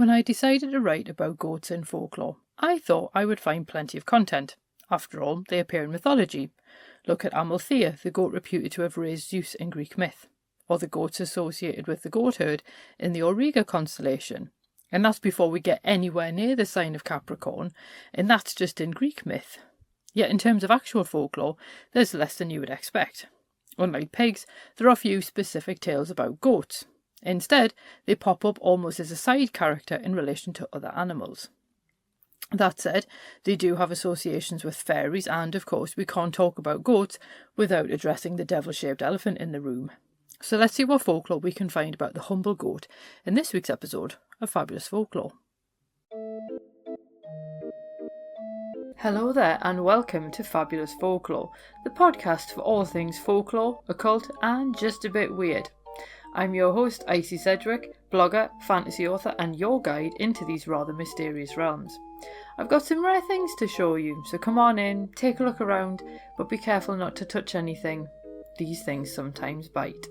When I decided to write about goats in folklore, I thought I would find plenty of content. After all, they appear in mythology. Look at Amalthea, the goat reputed to have raised Zeus in Greek myth, or the goats associated with the goatherd in the Auriga constellation. And that's before we get anywhere near the sign of Capricorn, and that's just in Greek myth. Yet in terms of actual folklore, there's less than you would expect. Unlike pigs, there are few specific tales about goats. Instead, they pop up almost as a side character in relation to other animals. That said, they do have associations with fairies, and of course we can't talk about goats without addressing the devil-shaped elephant in the room. So let's see what folklore we can find about the humble goat in this week's episode of Fabulous Folklore. Hello there and welcome to Fabulous Folklore, the podcast for all things folklore, occult and just a bit weird. I'm your host Icy Sedgwick, blogger, fantasy author and your guide into these rather mysterious realms. I've got some rare things to show you, so come on in, take a look around, but be careful not to touch anything. These things sometimes bite.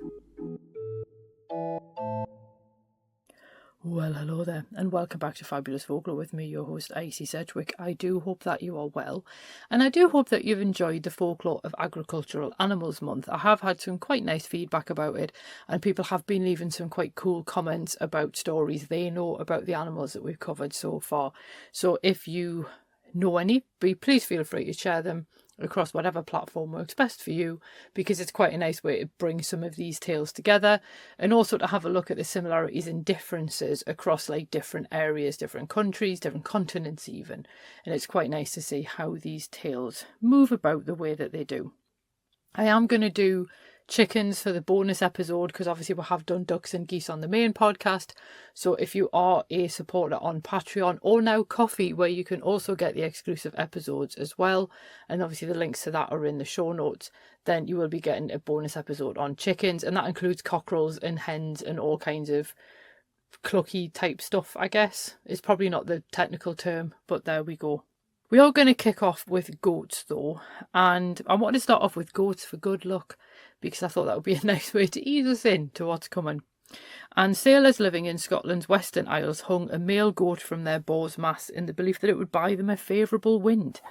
Well, hello there, and welcome back to Fabulous Folklore with me, your host, Icy Sedgwick. I do hope that you are well, and I do hope that you've enjoyed the Folklore of Agricultural Animals Month. I have had some quite nice feedback about it, and people have been leaving some quite cool comments about stories they know about the animals that we've covered so far. So if you know any, please feel free to share them across whatever platform works best for you, because it's quite a nice way to bring some of these tales together and also to have a look at the similarities and differences across like different areas, different countries, different continents even. And it's quite nice to see how these tales move about the way that they do. I am going to do chickens for the bonus episode because obviously we have done ducks and geese on the main podcast. So if you are a supporter on Patreon or now Coffee, where you can also get the exclusive episodes as well, and obviously the links to that are in the show notes, then you will be getting a bonus episode on chickens, and that includes cockerels and hens and all kinds of clucky type stuff, I guess. It's probably not the technical term, but there we go. We are going to kick off with goats though, and I want to start off with goats for good luck because I thought that would be a nice way to ease us into what's coming. And sailors living in Scotland's Western Isles hung a male goat from their bows' mast in the belief that it would buy them a favourable wind.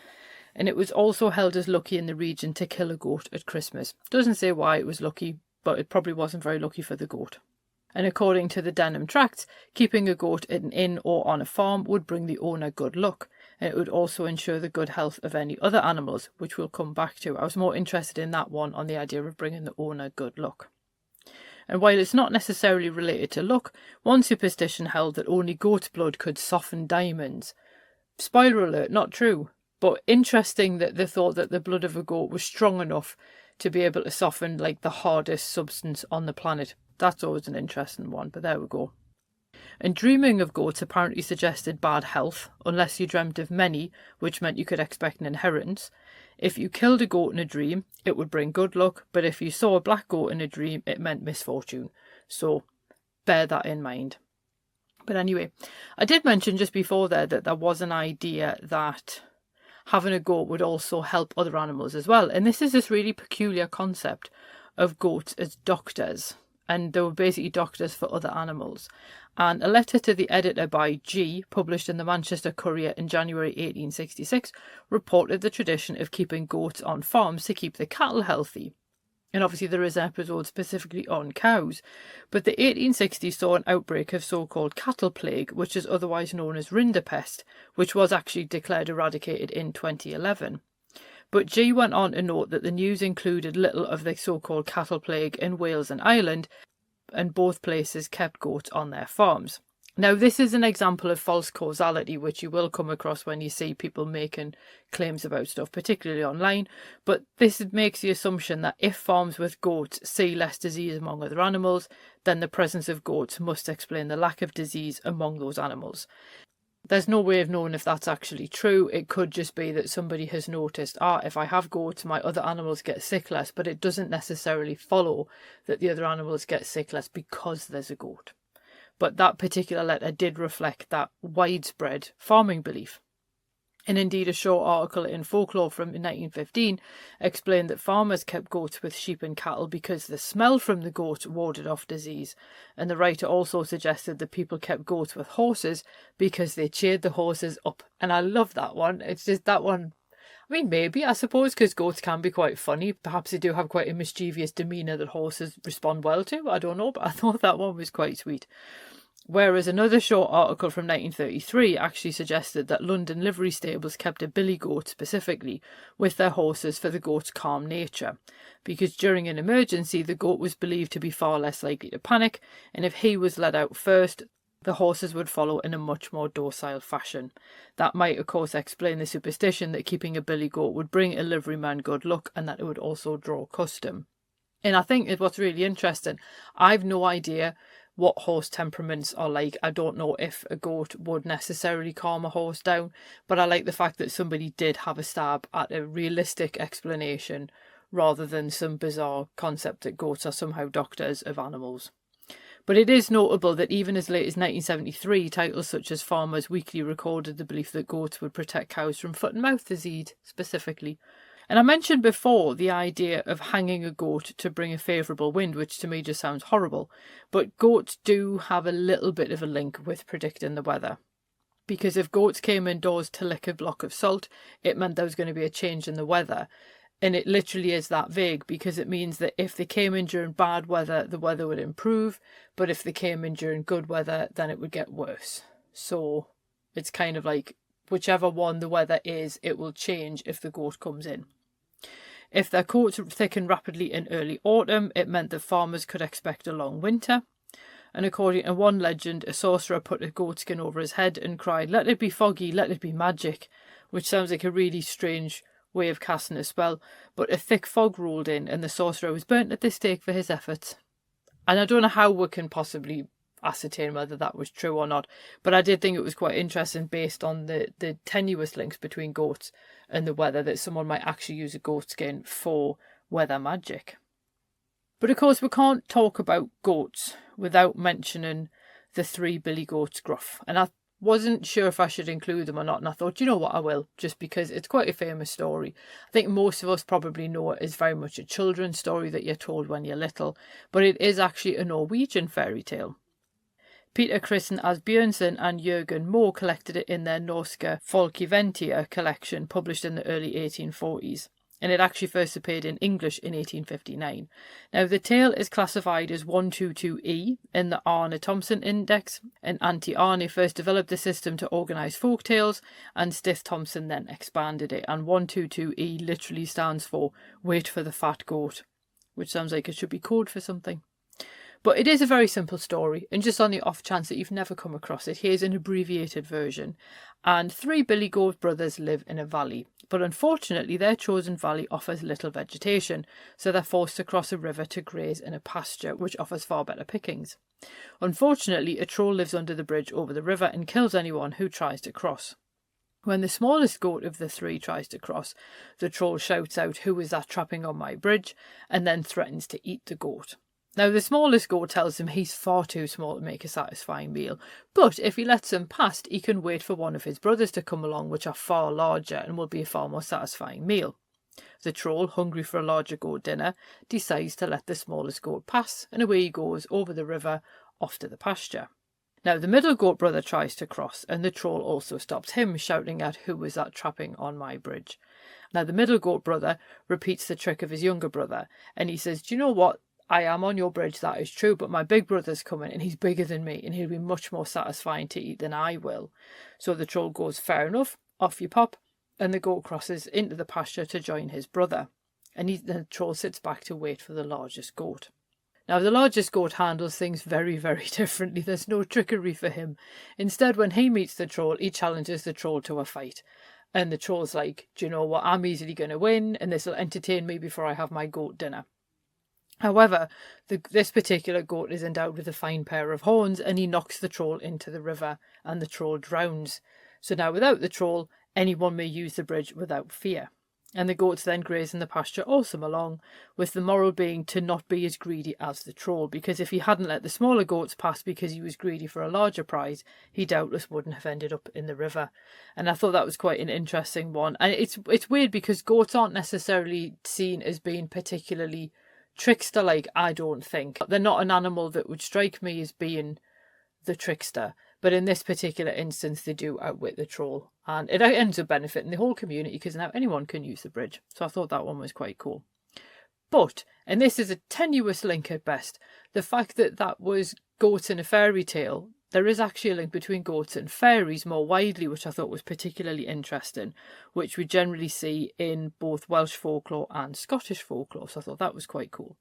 And it was also held as lucky in the region to kill a goat at Christmas. Doesn't say why it was lucky, but it probably wasn't very lucky for the goat. And according to the Denham Tracts, keeping a goat at an inn or on a farm would bring the owner good luck, and it would also ensure the good health of any other animals, which we'll come back to. I was more interested in that one on the idea of bringing the owner good luck. And while it's not necessarily related to luck, one superstition held that only goat's blood could soften diamonds. Spoiler alert, not true, but interesting that they thought that the blood of a goat was strong enough to be able to soften like the hardest substance on the planet. That's always an interesting one, but there we go. And dreaming of goats apparently suggested bad health, unless you dreamt of many, which meant you could expect an inheritance. If you killed a goat in a dream, it would bring good luck, but if you saw a black goat in a dream, it meant misfortune. So bear that in mind. But anyway, I did mention just before there that there was an idea that having a goat would also help other animals as well. And this is this really peculiar concept of goats as doctors. And they were basically doctors for other animals. And a letter to the editor by G, published in the Manchester Courier in January 1866, reported the tradition of keeping goats on farms to keep the cattle healthy. And obviously there is an episode specifically on cows. But the 1860s saw an outbreak of so-called cattle plague, which is otherwise known as rinderpest, which was actually declared eradicated in 2011. But G went on to note that the news included little of the so-called cattle plague in Wales and Ireland, and both places kept goats on their farms. Now, this is an example of false causality, which you will come across when you see people making claims about stuff, particularly online. But this makes the assumption that if farms with goats see less disease among other animals, then the presence of goats must explain the lack of disease among those animals. There's no way of knowing if that's actually true. It could just be that somebody has noticed, if I have goats, my other animals get sick less, but it doesn't necessarily follow that the other animals get sick less because there's a goat. But that particular letter did reflect that widespread farming belief. And indeed, a short article in Folklore from 1915 explained that farmers kept goats with sheep and cattle because the smell from the goat warded off disease. And the writer also suggested that people kept goats with horses because they cheered the horses up. And I love that one. It's just that one. I mean, maybe, I suppose, because goats can be quite funny. Perhaps they do have quite a mischievous demeanour that horses respond well to. I don't know, but I thought that one was quite sweet. Whereas another short article from 1933 actually suggested that London livery stables kept a billy goat specifically with their horses for the goat's calm nature, because during an emergency the goat was believed to be far less likely to panic, and if he was let out first, the horses would follow in a much more docile fashion. That might of course explain the superstition that keeping a billy goat would bring a liveryman good luck, and that it would also draw custom. And I think what's really interesting, I've no idea what horse temperaments are like. I don't know if a goat would necessarily calm a horse down, but I like the fact that somebody did have a stab at a realistic explanation rather than some bizarre concept that goats are somehow doctors of animals. But it is notable that even as late as 1973, titles such as Farmer's Weekly recorded the belief that goats would protect cows from foot and mouth disease specifically. And I mentioned before the idea of hanging a goat to bring a favourable wind, which to me just sounds horrible. But goats do have a little bit of a link with predicting the weather. Because if goats came indoors to lick a block of salt, it meant there was going to be a change in the weather. And it literally is that vague, because it means that if they came in during bad weather, the weather would improve. But if they came in during good weather, then it would get worse. So it's kind of like whichever one the weather is, it will change if the goat comes in. If their coats thickened rapidly in early autumn, it meant that farmers could expect a long winter. And according to one legend, a sorcerer put a goatskin over his head and cried, "Let it be foggy, let it be magic," which sounds like a really strange way of casting a spell. But a thick fog rolled in and the sorcerer was burnt at the stake for his efforts. And I don't know how we can possibly ascertain whether that was true or not, but I did think it was quite interesting based on the tenuous links between goats and the weather that someone might actually use a goat skin for weather magic. But of course we can't talk about goats without mentioning the three billy goats gruff, and I wasn't sure if I should include them or not, and I thought, you know what, I will, just because it's quite a famous story. I think most of us probably know it is very much a children's story that you're told when you're little, but it is actually a Norwegian fairy tale. Peter Christen Asbjørnsen and Jørgen Moe collected it in their Norske Folkeeventyr collection, published in the early 1840s, and it actually first appeared in English in 1859. Now, the tale is classified as 122E in the Arne Thomsen Index, and Auntie Arne first developed the system to organise folk tales, and Stith Thomsen then expanded it, and 122E literally stands for Wait for the Fat Goat, which sounds like it should be code for something. But it is a very simple story, and just on the off chance that you've never come across it, here's an abbreviated version. And three billy goat brothers live in a valley, but unfortunately their chosen valley offers little vegetation, so they're forced to cross a river to graze in a pasture which offers far better pickings. Unfortunately, a troll lives under the bridge over the river and kills anyone who tries to cross. When the smallest goat of the three tries to cross, the troll shouts out, "Who is that trapping on my bridge?" and then threatens to eat the goat. Now, the smallest goat tells him he's far too small to make a satisfying meal, but if he lets him past, he can wait for one of his brothers to come along, which are far larger and will be a far more satisfying meal. The troll, hungry for a larger goat dinner, decides to let the smallest goat pass, and away he goes over the river, off to the pasture. Now, the middle goat brother tries to cross, and the troll also stops him, shouting out, "Who was that trapping on my bridge?" Now, the middle goat brother repeats the trick of his younger brother, and he says, "Do you know what? I am on your bridge, that is true, but my big brother's coming and he's bigger than me and he'll be much more satisfying to eat than I will." So the troll goes, "Fair enough, off you pop," and the goat crosses into the pasture to join his brother. And the troll sits back to wait for the largest goat. Now, the largest goat handles things very, very differently. There's no trickery for him. Instead, when he meets the troll, he challenges the troll to a fight. And the troll's like, "Do you know what, I'm easily going to win and this will entertain me before I have my goat dinner." However, this particular goat is endowed with a fine pair of horns, and he knocks the troll into the river, and the troll drowns. So now, without the troll, anyone may use the bridge without fear. and the goats then graze in the pasture all summer long, with the moral being to not be as greedy as the troll, because if he hadn't let the smaller goats pass because he was greedy for a larger prize, he doubtless wouldn't have ended up in the river. And I thought that was quite an interesting one. And it's weird because goats aren't necessarily seen as being particularly trickster-like, I don't think. They're not an animal that would strike me as being the trickster, but in this particular instance they do outwit the troll, and it ends up benefiting the whole community because now anyone can use the bridge. So I thought that one was quite cool. But, and this is a tenuous link at best, the fact that that was goats in a fairy tale, there is actually a link between goats and fairies more widely, which I thought was particularly interesting, which we generally see in both Welsh folklore and Scottish folklore. So I thought that was quite cool.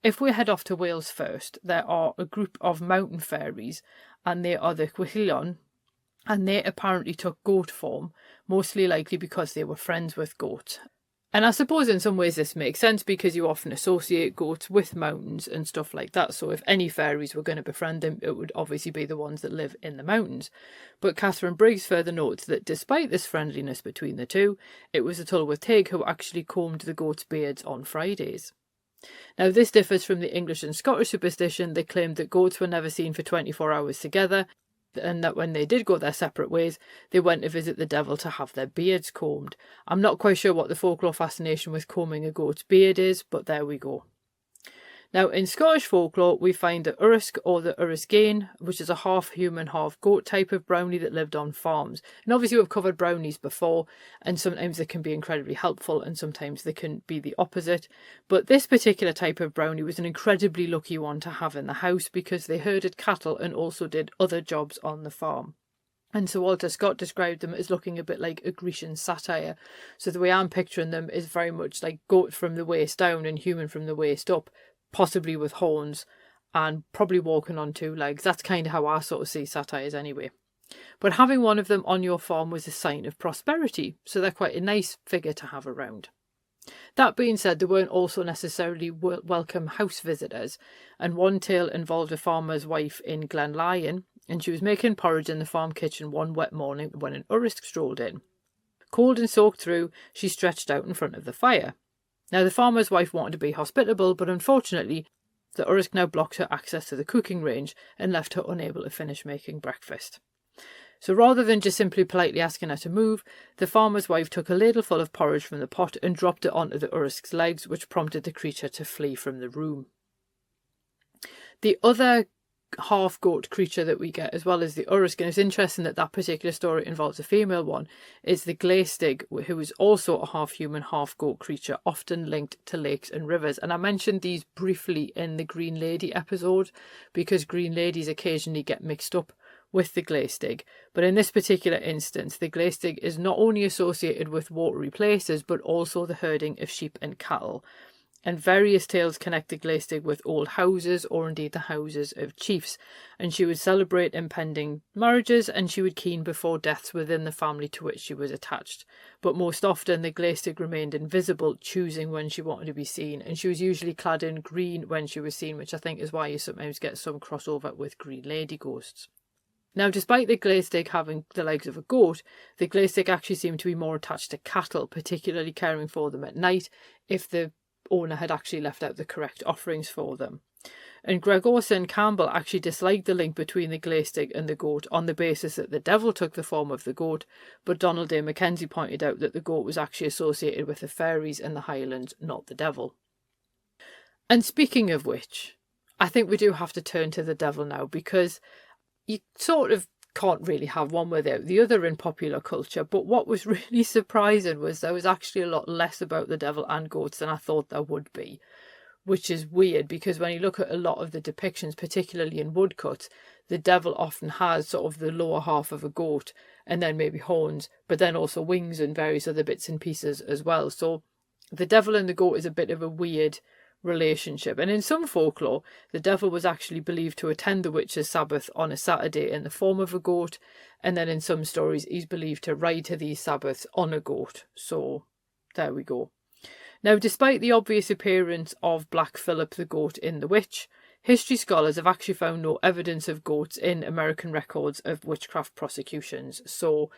If we head off to Wales first, there are a group of mountain fairies, and they are the Chwilion, and they apparently took goat form, mostly likely because they were friends with goats. And I suppose in some ways this makes sense because you often associate goats with mountains and stuff like that. So if any fairies were going to befriend them, it would obviously be the ones that live in the mountains. But Catherine Briggs further notes that despite this friendliness between the two, it was the Tylwyth Teg who actually combed the goats' beards on Fridays. Now this differs from the English and Scottish superstition that claimed that goats were never seen for 24 hours together, and that when they did go their separate ways, they went to visit the devil to have their beards combed. I'm not quite sure what the folklore fascination with combing a goat's beard is, but there we go. Now, in Scottish folklore, we find the Urusk or the Urusgain, which is a half-human, half-goat type of brownie that lived on farms. And obviously we've covered brownies before, and sometimes they can be incredibly helpful, and sometimes they can be the opposite. But this particular type of brownie was an incredibly lucky one to have in the house because they herded cattle and also did other jobs on the farm. And Sir Walter Scott described them as looking a bit like a Grecian satyr. So the way I'm picturing them is very much like goat from the waist down and human from the waist up, possibly with horns, and probably walking on two legs. That's kind of how I sort of see satyrs anyway. But having one of them on your farm was a sign of prosperity, so they're quite a nice figure to have around. That being said, they weren't also necessarily welcome house visitors, and one tale involved a farmer's wife in Glenlyon, and she was making porridge in the farm kitchen one wet morning when an Urusk strolled in. Cold and soaked through, she stretched out in front of the fire. Now, the farmer's wife wanted to be hospitable, but unfortunately, the Urusk now blocked her access to the cooking range and left her unable to finish making breakfast. So rather than just simply politely asking her to move, the farmer's wife took a ladle full of porridge from the pot and dropped it onto the Urusk's legs, which prompted the creature to flee from the room. The other half-goat creature that we get, as well as the Urusk, and it's interesting that that particular story involves a female one, is the Glaistig, who is also a half-human, half-goat creature, often linked to lakes and rivers. And I mentioned these briefly in the Green Lady episode, because Green Ladies occasionally get mixed up with the Glaistig. But in this particular instance, the Glaistig is not only associated with watery places, but also the herding of sheep and cattle. And various tales connect the Glaistig with old houses, or indeed the houses of chiefs, and she would celebrate impending marriages, and she would keen before deaths within the family to which she was attached. But most often the Glaistig remained invisible, choosing when she wanted to be seen, and she was usually clad in green when she was seen, which I think is why you sometimes get some crossover with Green Lady ghosts. Now, despite the Glaistig having the legs of a goat, the Glaistig actually seemed to be more attached to cattle, particularly caring for them at night, if the owner had actually left out the correct offerings for them. And Gregorson Campbell actually disliked the link between the Glaistig and the goat on the basis that the devil took the form of the goat, but Donald A. Mackenzie pointed out that the goat was actually associated with the fairies in the Highlands, not the devil. And speaking of which, I think we do have to turn to the devil now, because you sort of can't really have one without the other in popular culture. But what was really surprising was there was actually a lot less about the devil and goats than I thought there would be, which is weird because when you look at a lot of the depictions, particularly in woodcuts, the devil often has sort of the lower half of a goat and then maybe horns, but then also wings and various other bits and pieces as well. So the devil and the goat is a bit of a weird relationship. And in some folklore, the devil was actually believed to attend the witch's Sabbath on a Saturday in the form of a goat, and then in some stories he's believed to ride to these Sabbaths on a goat. So there we go. Now, despite the obvious appearance of Black Phillip the goat in The Witch, history scholars have actually found no evidence of goats in American records of witchcraft prosecutions. So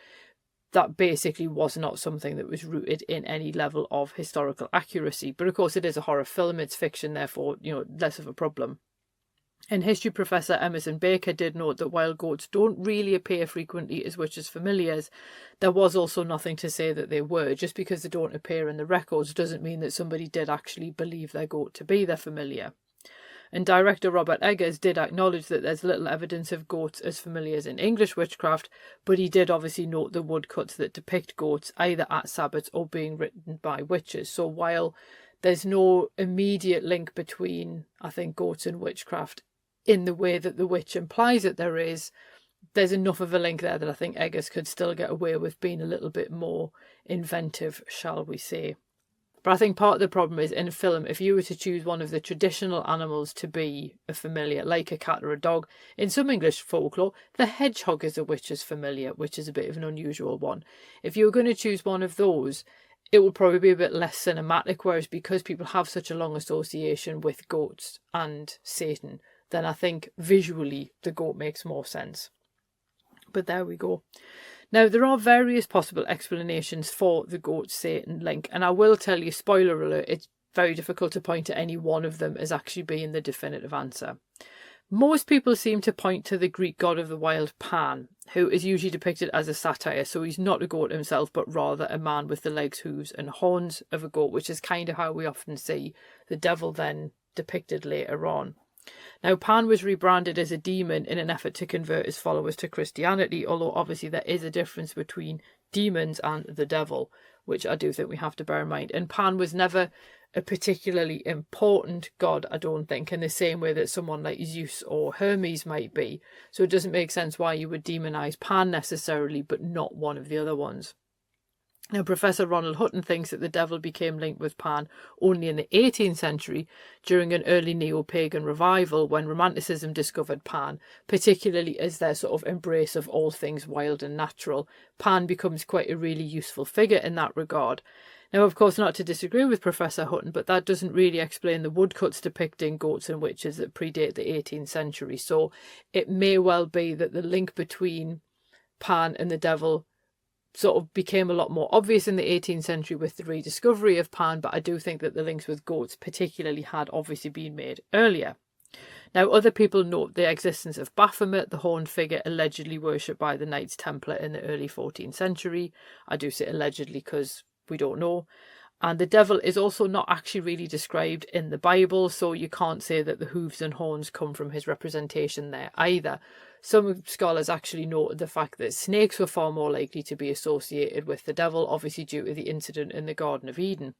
that basically was not something that was rooted in any level of historical accuracy. But of course, it is a horror film, it's fiction, therefore, less of a problem. And history professor Emerson Baker did note that while goats don't really appear frequently as witches' familiars, there was also nothing to say that they were. Just because they don't appear in the records doesn't mean that somebody did actually believe their goat to be their familiar. And director Robert Eggers did acknowledge that there's little evidence of goats as familiars in English witchcraft, but he did obviously note the woodcuts that depict goats either at sabbats or being written by witches. So while there's no immediate link between, I think, goats and witchcraft in the way that the witch implies that there's enough of a link there that I think Eggers could still get away with being a little bit more inventive, shall we say. But I think part of the problem is, in film, if you were to choose one of the traditional animals to be a familiar, like a cat or a dog, in some English folklore, the hedgehog is a witch's familiar, which is a bit of an unusual one. If you were going to choose one of those, it would probably be a bit less cinematic, whereas because people have such a long association with goats and Satan, then I think visually the goat makes more sense. But there we go. Now, there are various possible explanations for the goat-Satan link, and I will tell you, spoiler alert, it's very difficult to point to any one of them as actually being the definitive answer. Most people seem to point to the Greek god of the wild Pan, who is usually depicted as a satyr, so he's not a goat himself, but rather a man with the legs, hooves and horns of a goat, which is kind of how we often see the devil then depicted later on. Now, Pan was rebranded as a demon in an effort to convert his followers to Christianity, although obviously there is a difference between demons and the devil, which I do think we have to bear in mind. And Pan was never a particularly important god, I don't think, in the same way that someone like Zeus or Hermes might be. So it doesn't make sense why you would demonize Pan necessarily, but not one of the other ones. Now, Professor Ronald Hutton thinks that the devil became linked with Pan only in the 18th century during an early neo-pagan revival when Romanticism discovered Pan, particularly as their sort of embrace of all things wild and natural. Pan becomes quite a really useful figure in that regard. Now, of course, not to disagree with Professor Hutton, but that doesn't really explain the woodcuts depicting goats and witches that predate the 18th century. So it may well be that the link between Pan and the devil sort of became a lot more obvious in the 18th century with the rediscovery of Pan, but I do think that the links with goats particularly had obviously been made earlier. Now, other people note the existence of Baphomet, the horned figure allegedly worshipped by the Knights Templar in the early 14th century. I do say allegedly because we don't know. And the devil is also not actually really described in the Bible, so you can't say that the hooves and horns come from his representation there either. Some scholars actually noted the fact that snakes were far more likely to be associated with the devil, obviously due to the incident in the Garden of Eden.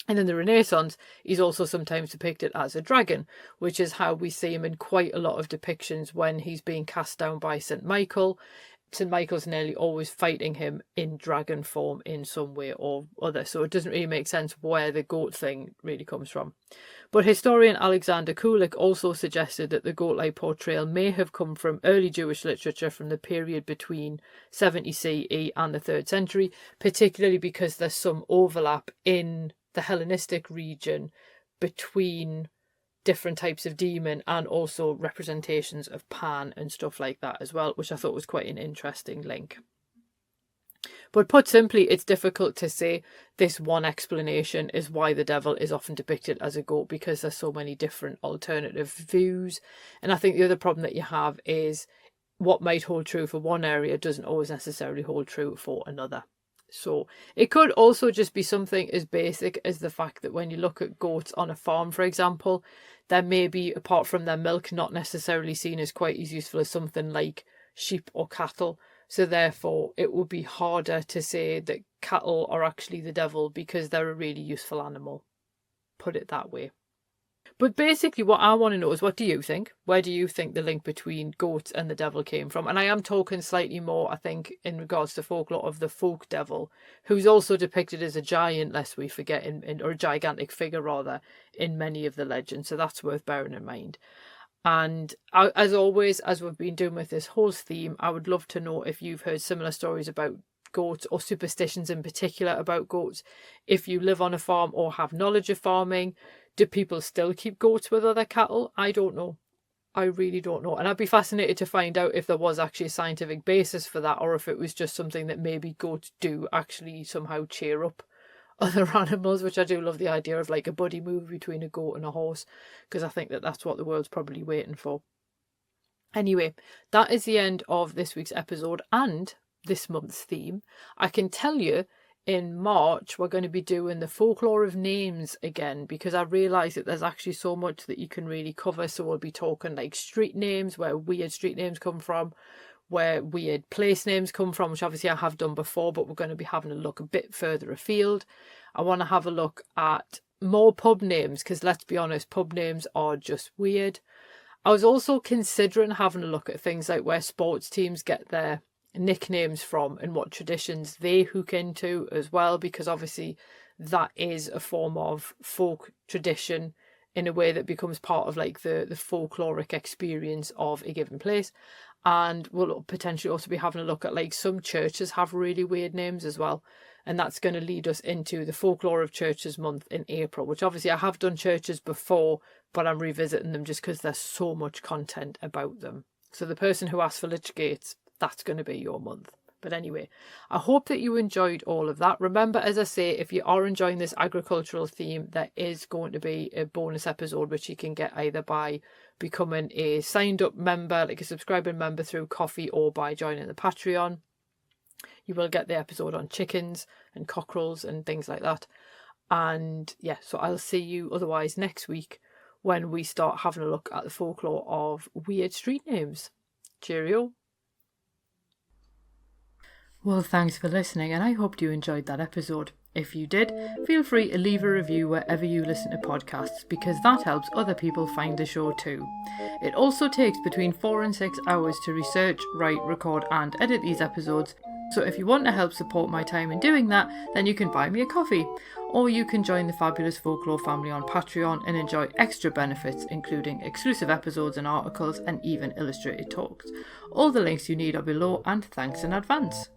And in the Renaissance, he's also sometimes depicted as a dragon, which is how we see him in quite a lot of depictions when he's being cast down by St. Michael. St. Michael's nearly always fighting him in dragon form in some way or other, so it doesn't really make sense where the goat thing really comes from. But historian Alexander Kulik also suggested that the goat-like portrayal may have come from early Jewish literature from the period between 70 CE and the 3rd century, particularly because there's some overlap in the Hellenistic region between different types of demon and also representations of Pan and stuff like that as well, which I thought was quite an interesting link. But put simply, it's difficult to say this one explanation is why the devil is often depicted as a goat, because there's so many different alternative views. And I think the other problem that you have is what might hold true for one area doesn't always necessarily hold true for another. So it could also just be something as basic as the fact that when you look at goats on a farm, for example, they may be, apart from their milk, not necessarily seen as quite as useful as something like sheep or cattle. So therefore, it would be harder to say that cattle are actually the devil because they're a really useful animal. Put it that way. But basically what I want to know is, what do you think? Where do you think the link between goats and the devil came from? And I am talking slightly more, I think, in regards to folklore of the folk devil, who's also depicted as a giant, lest we forget, or a gigantic figure rather, in many of the legends. So that's worth bearing in mind. And as always, as we've been doing with this whole theme, I would love to know if you've heard similar stories about goats or superstitions in particular about goats. If you live on a farm or have knowledge of farming, do people still keep goats with other cattle? I don't know. I really don't know. And I'd be fascinated to find out if there was actually a scientific basis for that, or if it was just something that maybe goats do actually somehow cheer up other animals, which I do love the idea of, like a buddy movie between a goat and a horse, because I think that that's what the world's probably waiting for. Anyway, that is the end of this week's episode and this month's theme. I can tell you in March we're going to be doing the folklore of names again, because I realise that there's actually so much that you can really cover. So we'll be talking like street names, where weird street names come from, where weird place names come from, which obviously I have done before, but we're going to be having a look a bit further afield. I want to have a look at more pub names, because let's be honest, pub names are just weird. I was also considering having a look at things like where sports teams get their nicknames from and what traditions they hook into as well, because obviously that is a form of folk tradition in a way that becomes part of like the folkloric experience of a given place. And we'll potentially also be having a look at like some churches have really weird names as well, and that's going to lead us into the folklore of churches month in April, which obviously I have done churches before, but I'm revisiting them just because there's so much content about them. So the person who asked for Lich Gates, that's going to be your month. But anyway, I hope that you enjoyed all of that. Remember, as I say, if you are enjoying this agricultural theme, there is going to be a bonus episode which you can get either by becoming a signed up member, like a subscribing member through Coffee, or by joining the Patreon. You will get the episode on chickens and cockerels and things like that. And yeah, so I'll see you otherwise next week when we start having a look at the folklore of weird street names. Cheerio. Well, thanks for listening, and I hope you enjoyed that episode. If you did, feel free to leave a review wherever you listen to podcasts, because that helps other people find the show too. It also takes between 4 and 6 hours to research, write, record and edit these episodes, so if you want to help support my time in doing that, then you can buy me a coffee. Or you can join the Fabulous Folklore family on Patreon and enjoy extra benefits, including exclusive episodes and articles and even illustrated talks. All the links you need are below, and thanks in advance.